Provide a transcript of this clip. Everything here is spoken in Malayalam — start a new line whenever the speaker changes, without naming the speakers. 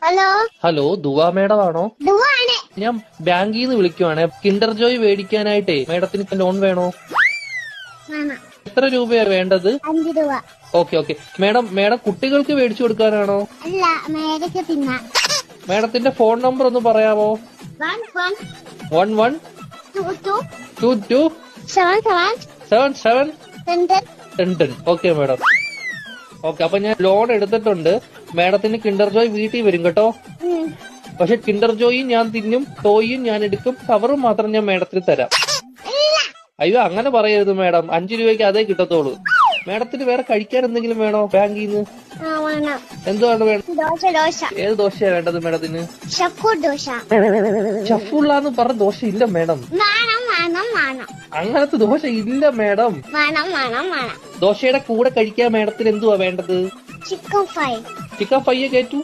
ഹലോ
ഹലോ ദുവാ മേഡം ആണോ?
ദുവാണ്.
ഞാൻ ബാങ്കിൽ നിന്ന് വിളിക്കുവാണേ. കിൻഡർ ജോയ് മേടിക്കാനായിട്ടേ മേഡത്തിന് ലോൺ വേണോ?
വേണം.
എത്ര രൂപയാ വേണ്ടത്?
5 രൂപ.
ഓക്കെ മേഡം കുട്ടികൾക്ക് മേടിച്ചു കൊടുക്കാനാണോ?
അല്ല, മേടിച്ച് തിന്നാൻ.
മേഡത്തിന്റെ ഫോൺ നമ്പർ ഒന്ന് പറയാമോ? 11 22 77 10. Okay madam. ഓക്കെ, അപ്പൊ ഞാൻ ലോൺ എടുത്തിട്ടുണ്ട്. മേഡത്തിന് കിൻഡർ ജോയ് വീട്ടിൽ വരും കേട്ടോ. പക്ഷെ കിൻഡർ ജോയും ഞാൻ തിന്നും, ടോയും ഞാൻ എടുക്കും, കവറും മാത്രം ഞാൻ മേഡത്തിന് തരാം. അയ്യോ, അങ്ങനെ പറയരുത് മേഡം. 5 രൂപയ്ക്ക് അതേ കിട്ടത്തോളൂ. മേഡത്തിന് വേറെ കഴിക്കാൻ എന്തെങ്കിലും വേണോ ബാങ്കിൽ നിന്ന്? എന്തുവാണ് വേണം?
ദോശ.
ഏത് ദോശയാ വേണ്ടത് മേഡത്തിന്?
ദോശ.
ഷഫുള്ളാന്ന് പറഞ്ഞ ദോശ ഇല്ല മേഡം. അങ്ങനത്തെ ദോശ ഇല്ല മേഡം. ദോശയുടെ കൂടെ കഴിക്കാൻ മേഡത്തിന് എന്തുവാ വേണ്ടത്?
Chicken fry.
Chicken fry കയറ്റു.